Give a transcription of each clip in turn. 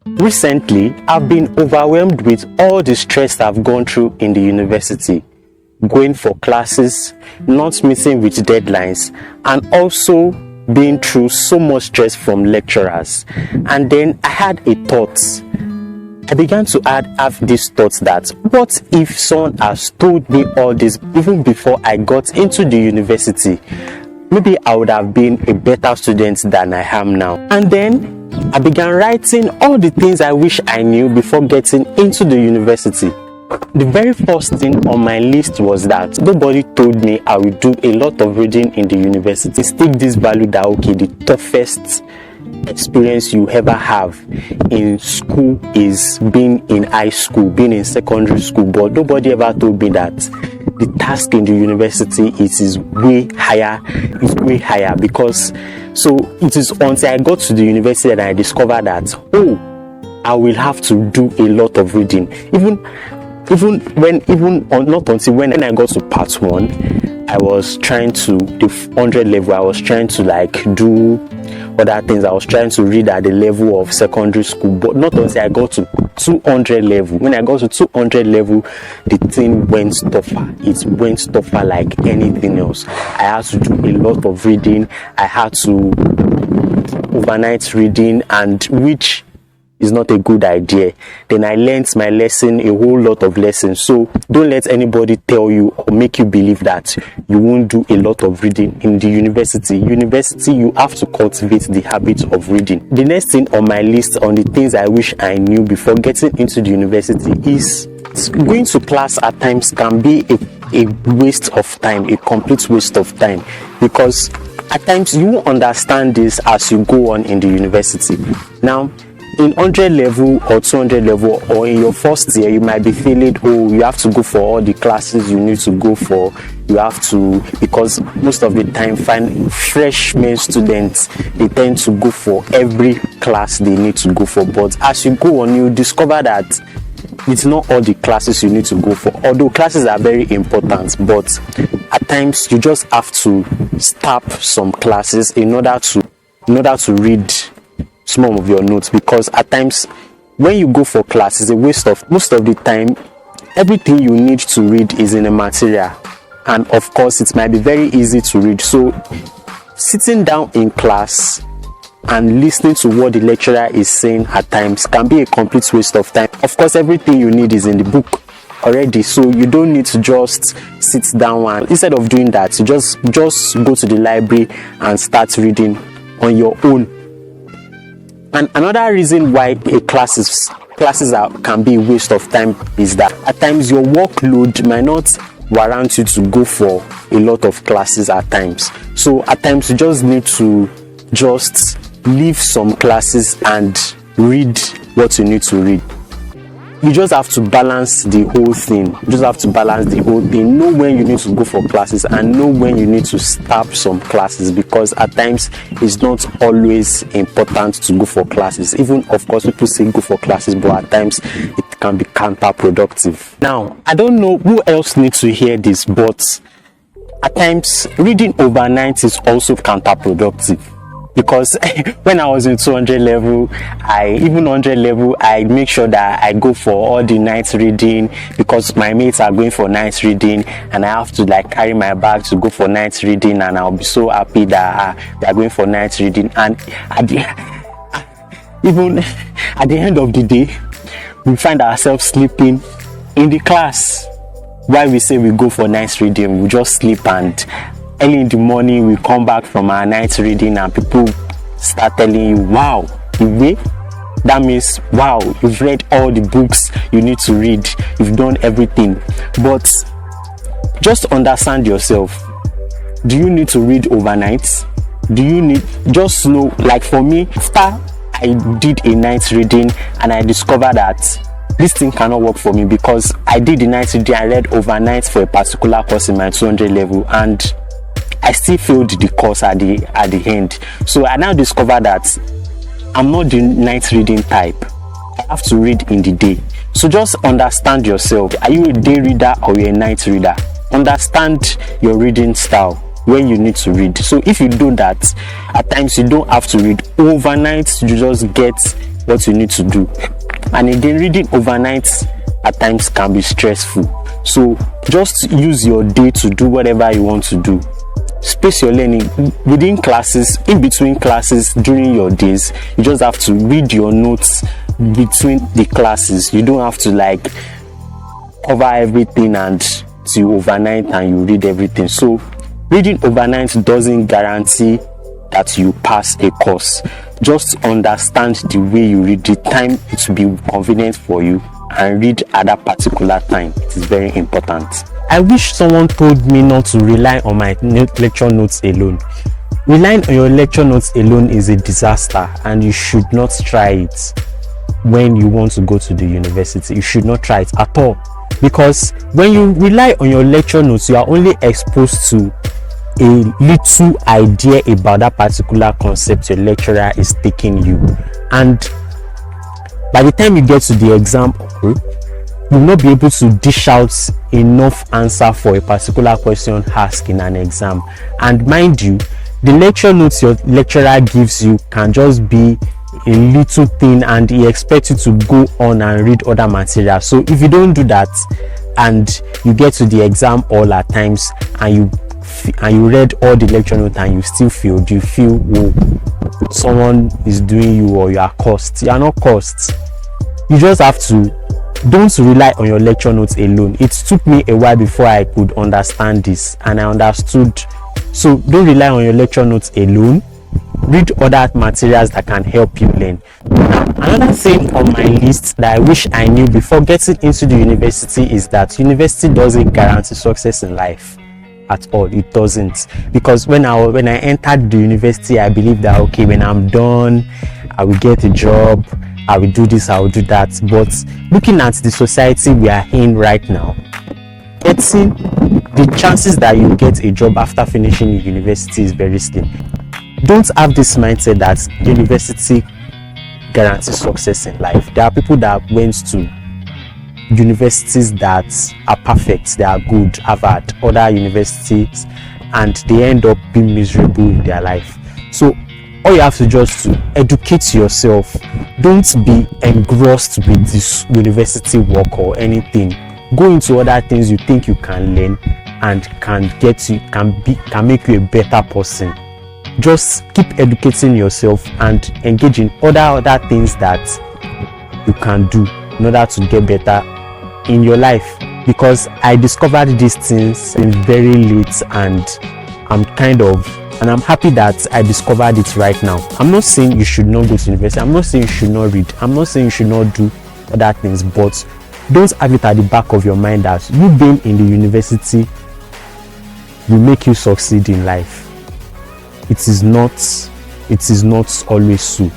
Recently, I've been overwhelmed with all the stress I've gone through in the university, going for classes, not meeting with deadlines, and also being through so much stress from lecturers. And then I had a thought. I began to have these thoughts that, what if someone has told me all this even before I got into the university? Maybe I would have been a better student than I am now. And then I began writing all the things I wish I knew before getting into the university. The very first thing on my list was that nobody told me I would do a lot of reading in the university. Stick this value that, okay, the toughest experience you ever have in school is being in high school, being in secondary school, but nobody ever told me that the task in the university is way higher. Because so it is until I got to the university that I discovered that, oh, I will have to do a lot of reading. Not until when I got to part 1, I was trying to the 100 level. I was trying to do other things. I was trying to read at the level of secondary school, but not until I got to 200 level. When I got to 200 level, the thing went tougher. It went tougher like anything else. I had to do a lot of reading. I had to overnight reading, and which is not a good idea. Then I learned my lesson, a whole lot of lessons. So don't let anybody tell you or make you believe that you won't do a lot of reading in the university. You have to cultivate the habit of reading. The next thing on my list on the things I wish I knew before getting into the university is going to class at times can be a waste of time, a complete waste of time, because at times you won't understand this as you go on in the university. Now, in 100 level or 200 level or in your first year, you might be feeling, oh, you have to go for all the classes you need to go for. You have to, because most of the time freshman students, they tend to go for every class they need to go for. But as you go on, you discover that it's not all the classes you need to go for, although classes are very important. But at times you just have to stop some classes in order to read some of your notes, because at times when you go for class, it's a waste of, most of the time everything you need to read is in a material, and of course it might be very easy to read. So sitting down in class and listening to what the lecturer is saying at times can be a complete waste of time. Of course, everything you need is in the book already, so you don't need to just sit down, and instead of doing that, you just go to the library and start reading on your own. And another reason why classes can be a waste of time is that at times your workload might not warrant you to go for a lot of classes at times. So at times you just need to just leave some classes and read what you need to read. You just have to balance the whole thing. Know when you need to go for classes and know when you need to stop some classes, because at times it's not always important to go for classes. Even, of course, people say go for classes, but at times it can be counterproductive. Now, I don't know who else needs to hear this, but at times reading overnight is also counterproductive. Because when I was in 200 level, even 100 level, I make sure that I go for all the night reading, because my mates are going for night reading, and I have to carry my bag to go for night reading, and I'll be so happy that they are going for night reading. And even at the end of the day, we find ourselves sleeping in the class. While we say we go for night reading, we just sleep, and early in the morning we come back from our night reading and people start telling you, wow, that means, wow, you've read all the books you need to read, you've done everything. But just understand yourself. Do you need to read overnight? Do you need, just know, for me, after I did a night reading and I discovered that this thing cannot work for me, because I did the night reading, I read overnight for a particular course in my 200 level, and I still failed the course at the end. So I now discovered that I'm not the night reading type. I have to read in the day. So just understand yourself. Are you a day reader or you're a night reader? Understand your reading style when you need to read. So if you do that, at times you don't have to read overnight. You just get what you need to do. And again, reading overnight at times can be stressful, so just use your day to do whatever you want to do. Space your learning within classes, in between classes, during your days. You just have to read your notes between the classes. You don't have to like cover everything and till overnight and you read everything. So reading overnight doesn't guarantee that you pass a course. Just understand the way you read, the time it will be convenient for you, and read at that particular time. It is very important. I wish someone told me not to rely on my lecture notes alone. Relying on your lecture notes alone is a disaster, and you should not try it when you want to go to the university. You should not try it at all, because when you rely on your lecture notes, you are only exposed to a little idea about that particular concept your lecturer is taking you, and by the time you get to the exam, you will not be able to dish out enough answer for a particular question asked in an exam. And mind you, the lecture notes your lecturer gives you can just be a little thing, and he expects you to go on and read other material. So if you don't do that and you get to the exam hall at times and you read all the lecture notes and you still failed, you feel, oh, someone is doing you, or you are cursed. You are not cursed. You just have to, don't rely on your lecture notes alone. It took me a while before I could understand this, and I understood. So don't rely on your lecture notes alone. Read other materials that can help you learn. Now, another thing on my list that I wish I knew before getting into the university is that university doesn't guarantee success in life at all. It doesn't, because when I entered the university, I believed that, okay, when I'm done, I will get a job, I will do this, I will do that. But looking at the society we are in right now, getting the chances that you get a job after finishing university is very slim. Don't have this mindset that university guarantees success in life. There are people that went to universities that are perfect, they are good, Harvard, other universities, and they end up being miserable in their life. So all you have to just to educate yourself. Don't be engrossed with this university work or anything. Go into other things you think you can learn and can make you a better person. Just keep educating yourself and engage in other things that you can do in order to get better in your life, because I discovered these things in very late, and I'm happy that I discovered it right now. I'm not saying you should not go to university, I'm not saying you should not read, I'm not saying you should not do other things, but don't have it at the back of your mind that you being in the university will make you succeed in life. It is not always so.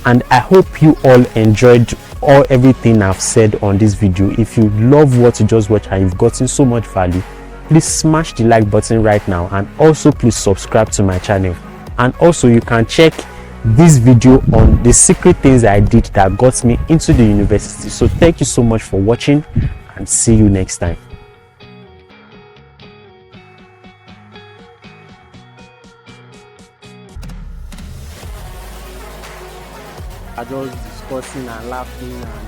And I hope you all enjoyed everything I've said on this video. If you love what you just watched and you've gotten so much value, please smash the like button right now, and also please subscribe to my channel. And also you can check this video on the secret things I did that got me into the university. So thank you so much for watching, and see you next time. I just discussing and laughing and